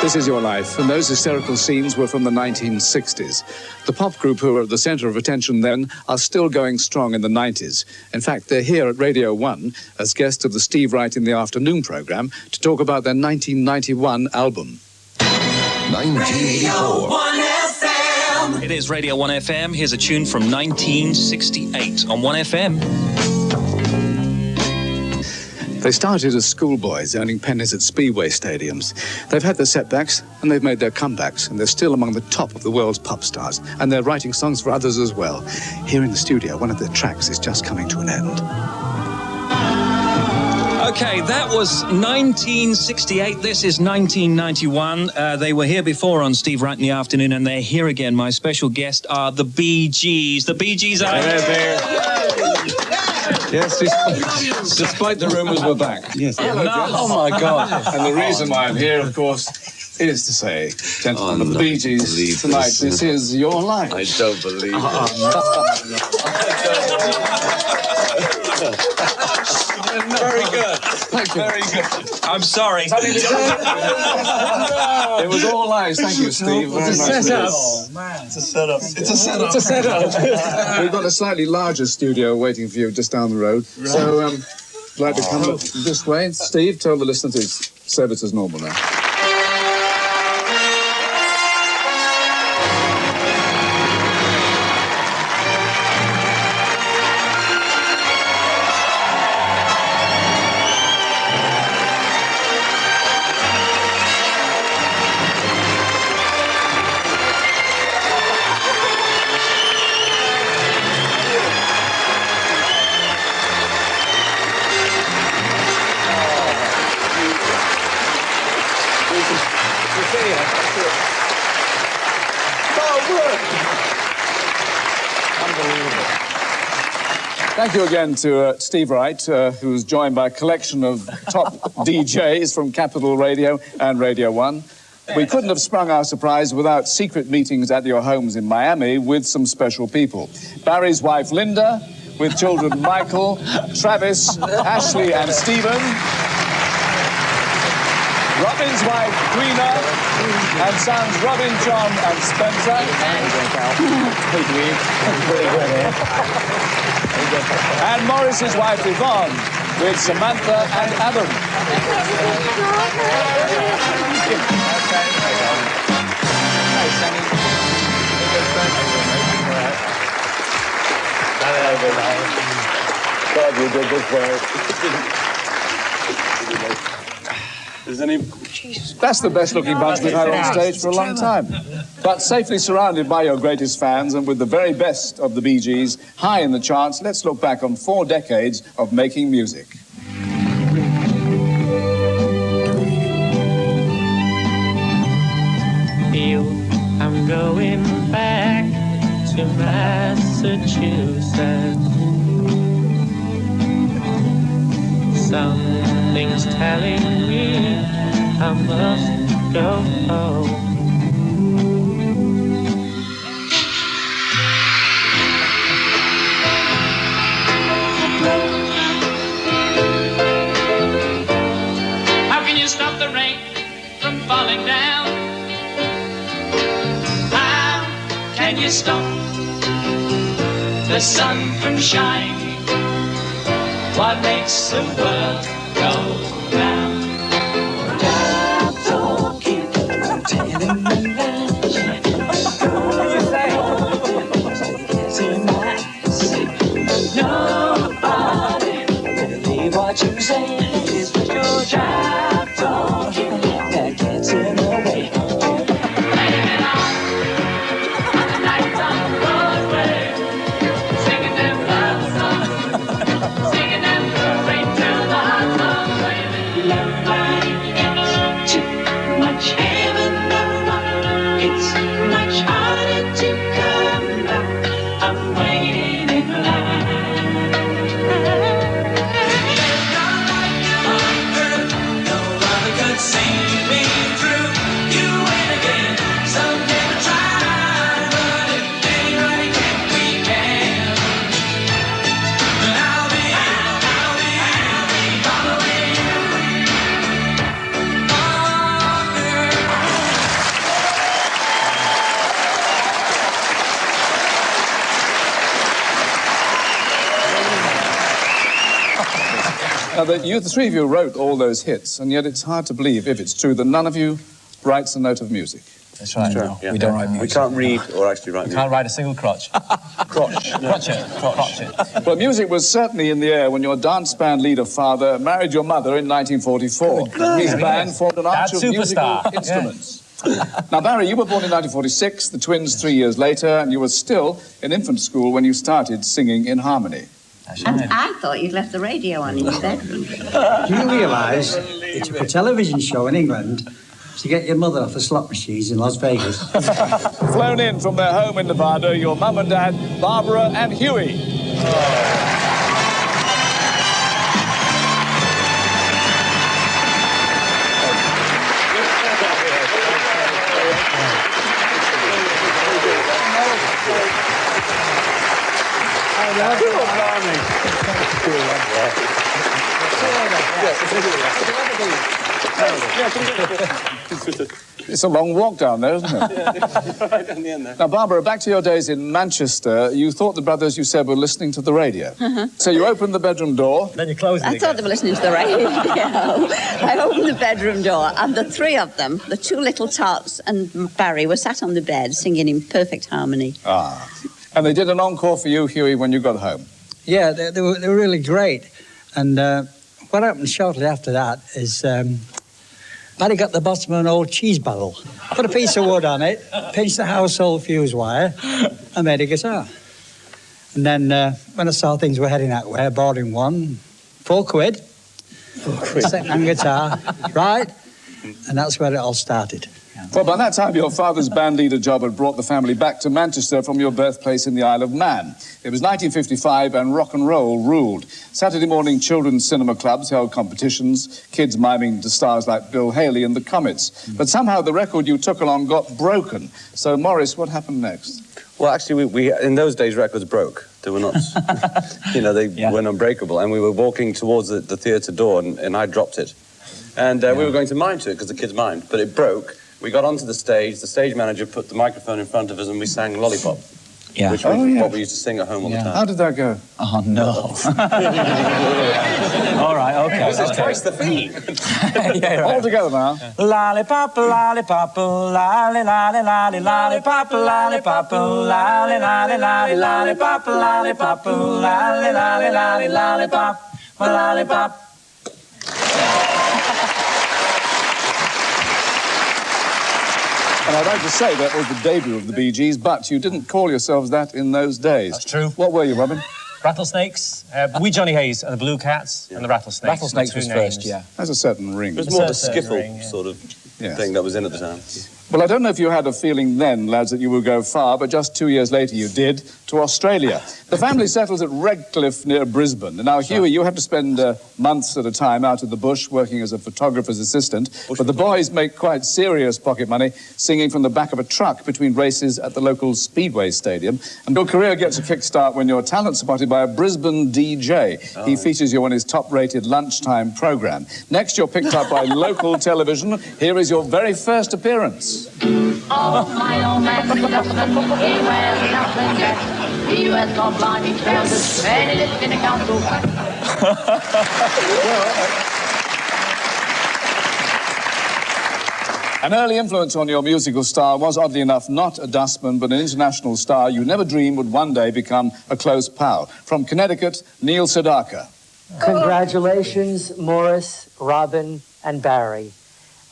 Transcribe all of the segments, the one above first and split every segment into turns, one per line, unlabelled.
This Is Your Life, and those hysterical scenes were from the 1960s. The pop group who were at the centre of attention then are still going strong in the 90s. In fact, they're here at Radio 1 as guests of the Steve Wright in the Afternoon programme to talk about their 1991 album.
1984.
It is Radio 1 FM. Here's a tune from 1968 on 1 FM.
They started as schoolboys earning pennies at speedway stadiums. They've had their setbacks and they've made their comebacks, and they're still among the top of the world's pop stars, and they're writing songs for others as well. Here in the studio, one of their tracks is just coming to an end.
Okay, that was 1968. This is 1991. They were here before on Steve Wright in the Afternoon, and they're here again. My special guest are the Bee Gees. The Bee Gees are here.
Yes, despite the rumours we're back.
Yes.
Oh, my God. And the reason why I'm here, of course, is to say, gentlemen of the Bee Gees, tonight, this is your life.
I don't believe it.
Very good.
Thank you.
Very good. I'm sorry.
It was all lies. Thank you, Steve.
It's a setup. Oh, man. It's a setup. It's a setup.
It's a setup. We've got a slightly larger studio waiting for you just down the road. Right. So, I'd like to come this way. Steve, tell the listener to serve it as normal now. Thank you again to Steve Wright, who's joined by a collection of top DJs from Capital Radio and Radio 1. We couldn't have sprung our surprise without secret meetings at your homes in Miami with some special people. Barry's wife, Linda, with children Michael, Travis, Ashley and Stephen. Robin's wife, Greena, and sons Robin, John and Spencer. And Morris's wife, Yvonne, with Samantha and Adam.
God, you did this work.
That's the best-looking bunch we've had on stage for a long time. But safely surrounded by your greatest fans and with the very best of the Bee Gees high in the charts, let's look back on 4 decades of making music.
I'm going back to Massachusetts. Something's telling me I must go home.
How can you stop the rain from falling down? How can you stop the sun from shining? What makes the world go round? Stop talking, telling me lies. Nobody believe what you say. It's but your job talking that gets in the way. Laying it on the nights on Broadway, singing them love songs, singing them parade till the hot songs, baby. Love life is too much heaven. It's much harder to come back. I'm waiting in line. There's no life
Now, the three of you wrote all those hits, and yet it's hard to believe, if it's true, that none of you writes a note of music.
That's right.
True.
We don't write music.
We can't read or actually write music.
Can't write a single crotch. Crotchet.
Well, music was certainly in the air when your dance band leader father married your mother in 1944. His band formed an arch of musical instruments. Now, Barry, you were born in 1946, the twins 3 years later, and you were still in infant school when you started singing in harmony.
And I thought you'd left the radio on in your bedroom.
Do you realise it's a television show in England to get your mother off the slot machines in Las Vegas?
Flown in from their home in Nevada, your mum and dad, Barbara and Huey. It's a long walk down there, isn't it? Now, Barbara, back to your days in Manchester. You thought the brothers, you said, were listening to the radio. So you opened the bedroom door.
Then you closed it
I thought they were listening to the radio. I opened the bedroom door, and the three of them, the two little tots and Barry, were sat on the bed singing in perfect harmony.
Ah. And they did an encore for you, Huey, when you got home.
Yeah, they were really great. And what happened shortly after that is Barry got the bottom of an old cheese barrel, put a piece of wood on it, pinched the household fuse wire, and made a guitar. And then when I saw things were heading that way, I bought him one, £4. Second-hand guitar, right? And that's where it all started.
Well, by that time, your father's band leader job had brought the family back to Manchester from your birthplace in the Isle of Man. It was 1955 and rock and roll ruled. Saturday morning children's cinema clubs held competitions, kids miming to stars like Bill Haley and the Comets. But somehow the record you took along got broken. So, Maurice, what happened next?
Well, actually, we in those days, records broke. They were not, they weren't unbreakable. And we were walking towards the theatre door, and I dropped it. And we were going to mime to it, because the kids mimed, but it broke. We got onto the stage manager put the microphone in front of us, and we sang Lollipop.
Yeah.
Which was what we used to sing at home all the time.
How did that go?
Oh, no. All right, okay.
This is twice the fee.
Yeah, right.
All together now.
Lollipop, lollipop, lolly, lolly, lolly, lollipop, lollipop, lolly, lolly, lolly, lollipop, lollipop, lolly, lolly, lolly, lollipop, lollipop.
And I'd like to say that was the debut of the Bee Gees, but you didn't call yourselves that in those days.
That's true.
What were you, Robin?
Rattlesnakes, we Johnny Hayes and the Blue Cats and the Rattlesnakes.
Rattlesnakes was first, yeah.
There's a certain ring.
It was more the skiffle sort of thing that was in at the time.
Well, I don't know if you had a feeling then, lads, that you would go far, but just 2 years later you did, to Australia. The family settles at Redcliffe near Brisbane. Now, Huey, you have to spend months at a time out of the bush working as a photographer's assistant, but the boys make quite serious pocket money singing from the back of a truck between races at the local Speedway Stadium. And your career gets a kickstart when your talent spotted by a Brisbane DJ. He features you on his top-rated lunchtime programme. Next, you're picked up by local television. Here is your very first appearance.
Oh, my old man, Dustin, he wears nothing yet. He wears gold blinding trousers, and he lives in a council flat.
An early influence on your musical style was, oddly enough, not a dustman, but an international star you never dreamed would one day become a close pal. From Connecticut, Neil Sedaka.
Congratulations, Morris, Robin, and Barry.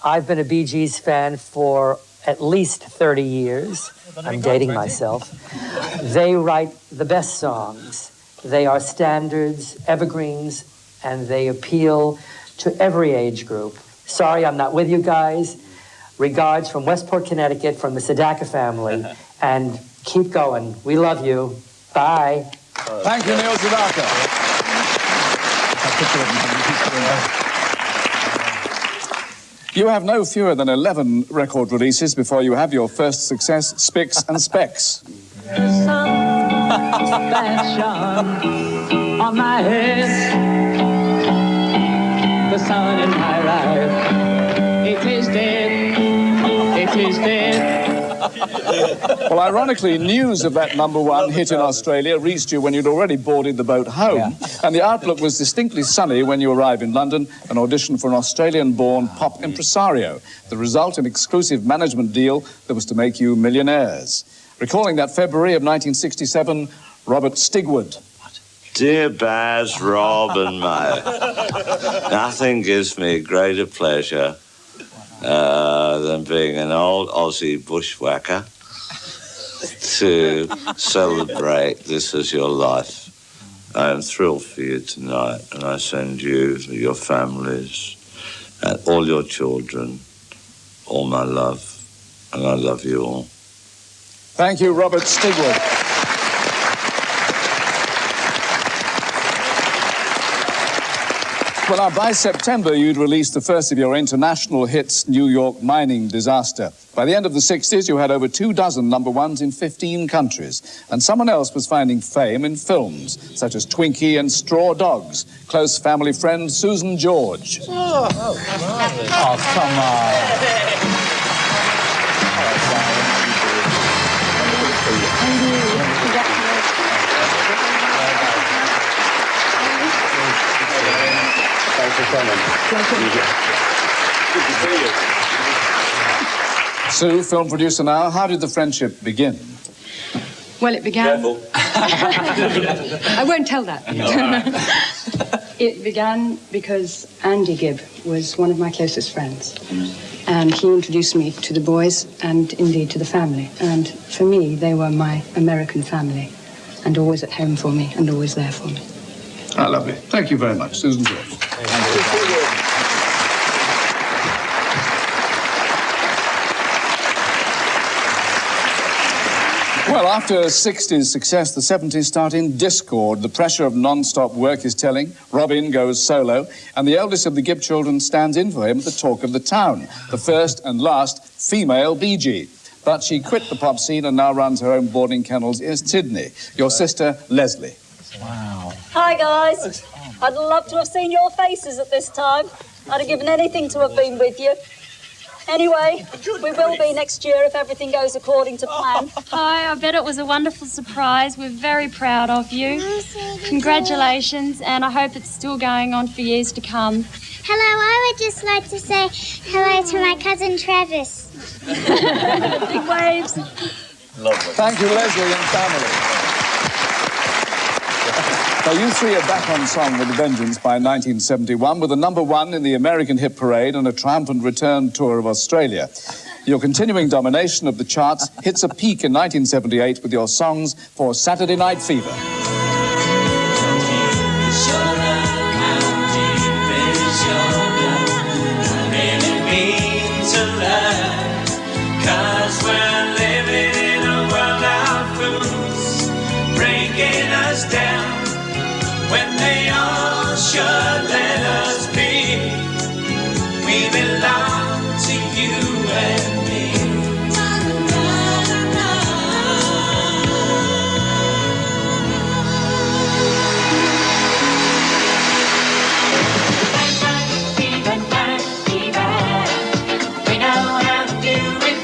I've been a Bee Gees fan for at least 30 years. I'm dating myself. They write the best songs. They are standards, evergreens, and they appeal to every age group. Sorry I'm not with you guys. Regards from Westport, Connecticut, from the Sedaka family. And keep going. We love you. Bye.
Thank you, Neil Sedaka. You have no fewer than 11 record releases before you have your first success, Spicks and Specks.
On my head, the sun in my life, it is dead,
Well, ironically, news of that #1 hit in Australia reached you when you'd already boarded the boat home. And the outlook was distinctly sunny when you arrived in London and auditioned for an Australian-born pop impresario. The result, an exclusive management deal that was to make you millionaires. Recalling that February of 1967, Robert Stigwood.
Dear Baz, Rob and Mo, nothing gives me greater pleasure than being an old Aussie bushwhacker to celebrate this as your life. I am thrilled for you tonight, and I send you, your families, and all your children, all my love, and I love you all.
Thank you, Robert Stigwood. Well, now, by September, you'd released the first of your international hits, New York Mining Disaster. By the end of the 60s, you had over 24 #1s in 15 countries. And someone else was finding fame in films, such as Twinkie and Straw Dogs. Close family friend Susan George.
Oh, come on.
Thanks for coming. Good to see you.
Sue, film producer now, how did the friendship begin?
Well, it began...
Careful.
I won't tell that. It began because Andy Gibb was one of my closest friends. And he introduced me to the boys and indeed to the family. And for me, they were my American family and always at home for me and always there for me.
Ah, lovely. Thank you very much, Susan George. Well, after 60s success, the 70s start in discord. The pressure of non-stop work is telling. Robin goes solo, and the eldest of the Gibb children stands in for him at the talk of the town, the first and last female Bee Gee. But she quit the pop scene and now runs her own boarding kennels in Sydney. Your sister, Leslie.
Wow.
Hi, guys. I'd love to have seen your faces at this time. I'd have given anything to have been with you. Anyway, we will be next year if everything goes according to plan.
Hi, I bet it was a wonderful surprise. We're very proud of you. Congratulations, and I hope it's still going on for years to come.
Hello, I would just like to say hello to my cousin Travis.
Big waves.
Lovely.
Thank you, Leslie and family. Now, you three are back on song with a vengeance by 1971 with a #1 in the American Hit Parade and a triumphant return tour of Australia. Your continuing domination of the charts hits a peak in 1978 with your songs for Saturday Night Fever.
When they all should let us be, we belong to you and me. We know how to do it.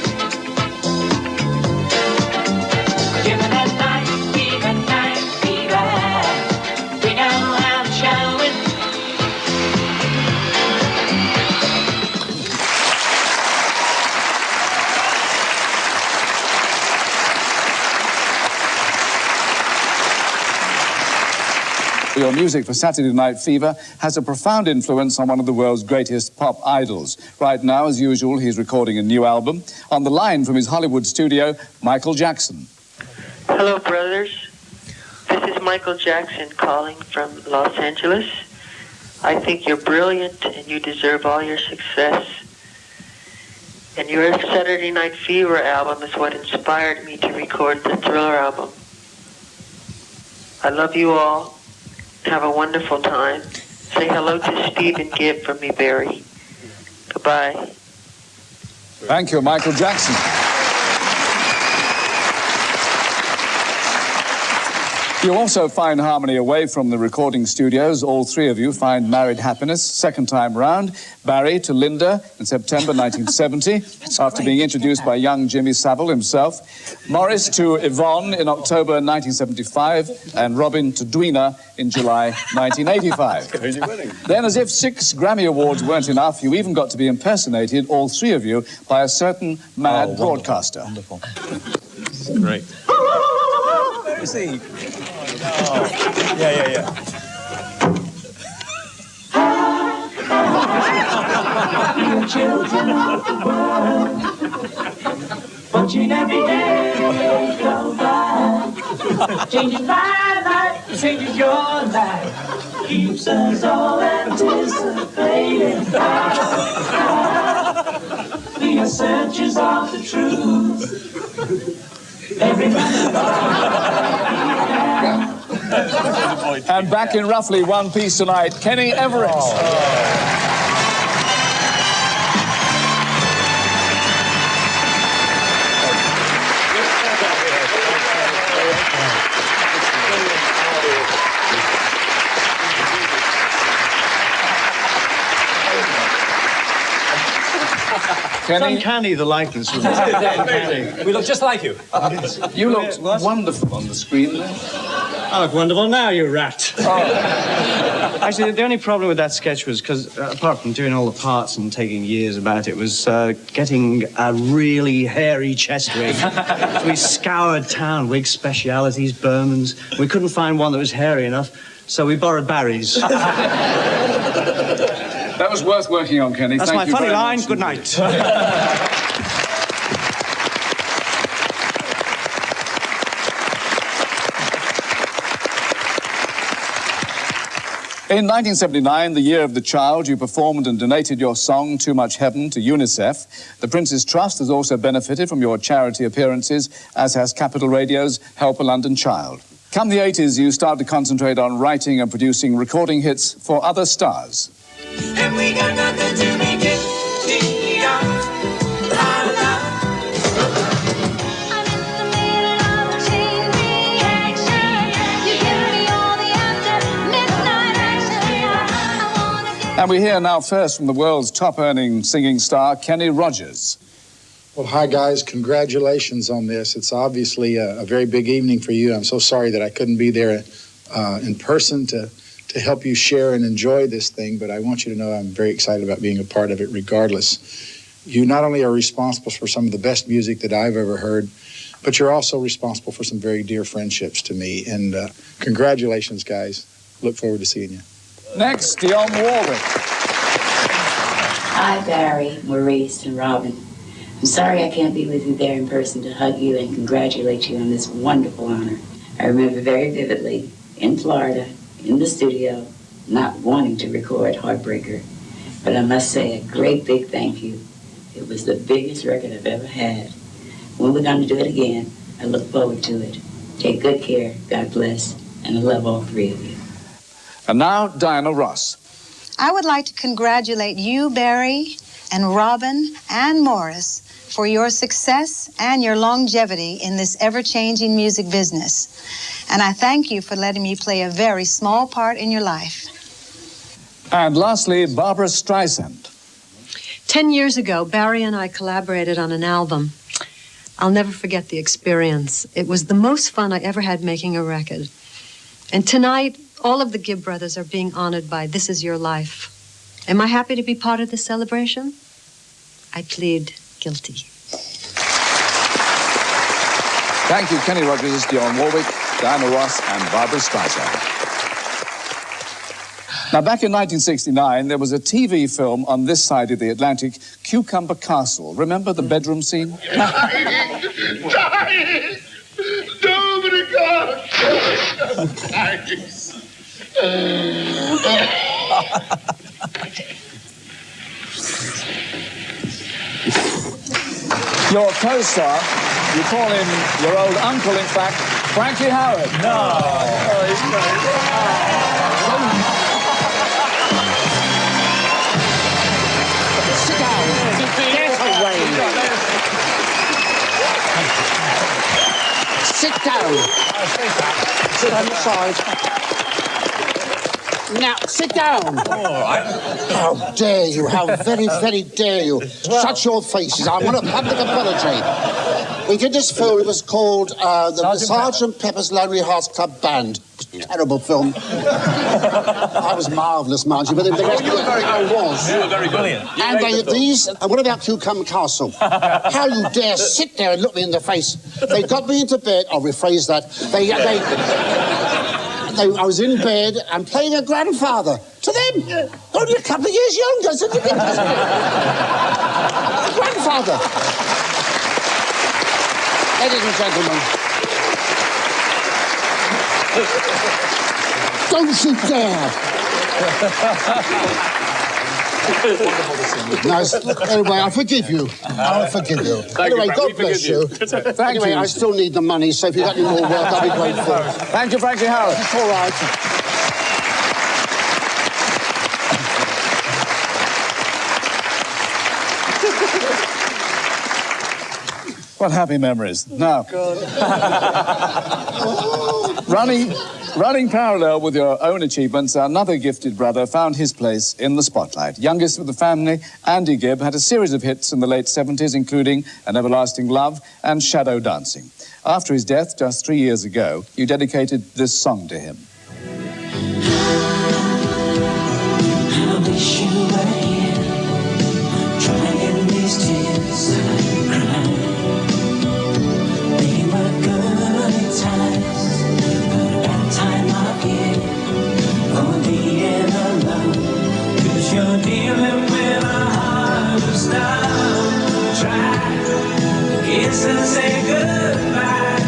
Give it that night, fever, night, fever. We know how to show it.
Your music for Saturday Night Fever has a profound influence on one of the world's greatest pop idols. Right now, as usual, he's recording a new album. On the line from his Hollywood studio, Michael Jackson.
Hello, brothers. This is Michael Jackson calling from Los Angeles. I think you're brilliant and you deserve all your success. And your Saturday Night Fever album is what inspired me to record the Thriller album. I love you all. Have a wonderful time. Say hello to Stephen Gibb for me, Barry. Goodbye.
Thank you, Michael Jackson. You also find harmony away from the recording studios. All three of you find married happiness second time round. Barry to Linda in September 1970, after being introduced by young Jimmy Savile himself. Morris to Yvonne in October 1975, and Robin to Dwina in July 1985. Then, as if 6 Grammy Awards weren't enough, you even got to be impersonated, all three of you, by a certain mad broadcaster.
Wonderful. Great. Let me see. Oh. Yeah.
We're children of the world, watching every day go by. Changes my life, changes your life, keeps us all anticipating. We are searchers of the truth.
And back in roughly one piece tonight, Kenny Everett.
It's uncanny, the likeness. We look just like you.
You looked wonderful on the screen there.
I look wonderful now, you rat. Actually, the only problem with that sketch was because, apart from doing all the parts and taking years about it, was getting a really hairy chest wig. So we scoured town, wig specialities, Bermans. We couldn't find one that was hairy enough, so we borrowed Barry's.
That was worth working on, Kenny.
That's
Thank
my funny
very
line.
much
Good
indeed.
night.
In 1979, the year of the child, you performed and donated your song, Too Much Heaven, to UNICEF. The Prince's Trust has also benefited from your charity appearances, as has Capital Radio's Help a London Child. Come the 80s, you start to concentrate on writing and producing recording hits for other stars.
And we got nothing to be guilty of. La, la.
And we hear now first from the world's top-earning singing star, Kenny Rogers.
Well, hi, guys. Congratulations on this. It's obviously a very big evening for you. I'm so sorry that I couldn't be there in person to help you share and enjoy this thing, but I want you to know I'm very excited about being a part of it regardless. You not only are responsible for some of the best music that I've ever heard, but you're also responsible for some very dear friendships to me. And congratulations, guys. Look forward to seeing you.
Next, Dionne Warwick.
Hi, Barry, Maurice, and Robin. I'm sorry I can't be with you there in person to hug you and congratulate you on this wonderful honor. I remember very vividly in Florida, in the studio, not wanting to record Heartbreaker, but I must say a great big thank you. It was the biggest record I've ever had. When we're going to do it again, I look forward to it. Take good care, God bless, and I love all three of you.
And now, Diana Ross.
I would like to congratulate you, Barry, and Robin, and Morris for your success and your longevity in this ever-changing music business. And I thank you for letting me play a very small part in your life.
And lastly, Barbra Streisand.
10 years ago, Barry and I collaborated on an album. I'll never forget the experience. It was the most fun I ever had making a record. And tonight, all of the Gibb brothers are being honored by This Is Your Life. Am I happy to be part of this celebration? I plead guilty.
Thank you, Kenny Rogers, Dionne Warwick, Diana Ross, and Barbra Streisand. Now, back in 1969, there was a TV film on this side of the Atlantic, Cucumber Castle. Remember the bedroom scene? Your co-star, you call him your old uncle, in fact, Frankie Howerd.
No. Oh, he's
Sit down.
sit down. Stand aside. Now, sit down.
All right.
How dare you? How very, very dare you? Shut your faces. I want a public apology. We did this film. It was called the Sergeant Pepper's Lonely Hearts Club Band. Terrible film. I was marvellous, mind you, but the rest
You were very good.
I was.
You were very brilliant.
And what about Cucumber Castle? How you dare sit there and look me in the face? They got me into bed. I'll rephrase that. I was in bed and playing a grandfather. To them, only a couple of years younger. So grandfather. Ladies and gentlemen. Don't you dare! Nice. Anyway, I forgive you. I forgive you. Anyway, God bless you. Anyway, I still need the money, so if you got any more work, I'll be grateful.
Thank you, Frankie Howard.
It's all right.
What happy memories. Now, running parallel with your own achievements, another gifted brother found his place in the spotlight. Youngest of the family, Andy Gibb had a series of hits in the late 70s, including An Everlasting Love and Shadow Dancing. After his death just 3 years ago, you dedicated this song to him.
I wish you were here, drying these tears I cry. We were good times, but that time of year, oh, being alone, 'cause you're dealing with a heart of stone. Try to kiss and say goodbye,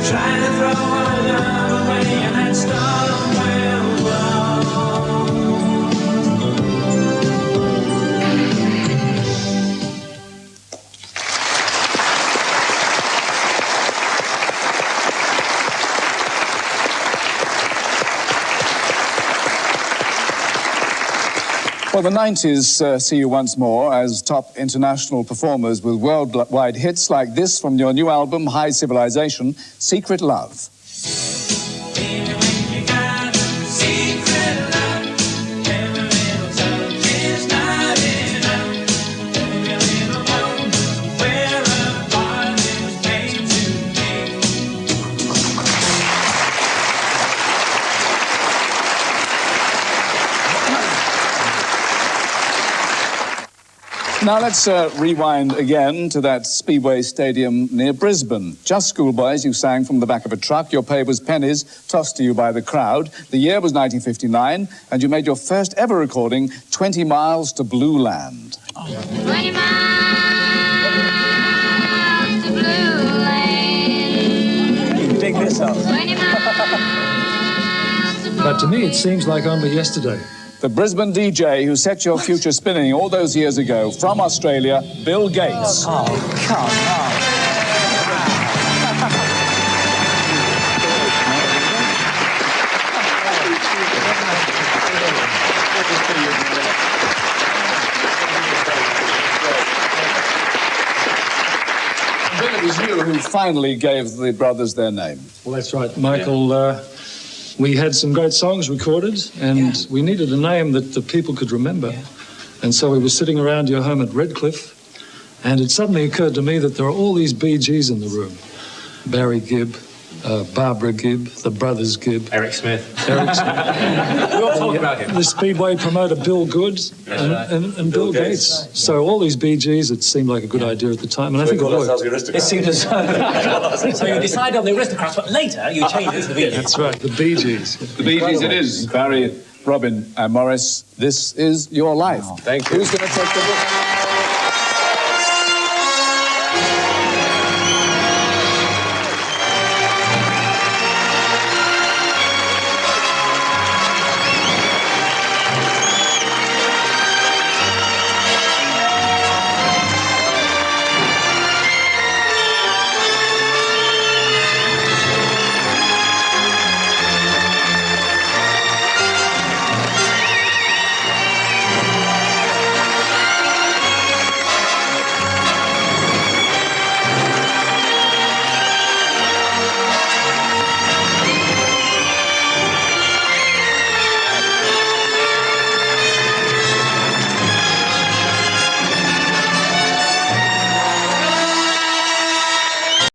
try to throw our love away, and that storm will blow.
Well, the 90s see you once more as top international performers with worldwide hits like this from your new album, High Civilization, Secret Love. Now let's rewind again to that Speedway Stadium near Brisbane. Just schoolboys, you sang from the back of a truck. Your pay was pennies tossed to you by the crowd. The year was 1959, and you made your first ever recording, 20 Miles to Blue Land.
20 miles to Blue Land.
You can dig this up.
20 miles to
But to me, it seems like only yesterday.
The Brisbane DJ who set your future spinning all those years ago, from Australia, Bill Gates.
Oh, come
Bill, it was you who finally gave the brothers their name.
Well, that's right, Michael. We had some great songs recorded, and we needed a name that the people could remember. And so we were sitting around your home at Redcliffe, and it suddenly occurred to me that there are all these Bee Gees in the room. Barry Gibb, Barbara Gibb, the brothers Gibb.
Eric Smith.
Eric Smith.
We all talk about him.
The Speedway promoter Bill Good and Bill Gates. So all these Bee Gees, it seemed like a good idea at the time, and I think it worked.
It seemed as so you decided on the Aristocrats, but later you changed it to the Bee Gees.
That's right, the Bee Gees.
The Bee Gees it is. Barry, Robin and Morris, this is your life.
Thank you.
Who's going to take the book?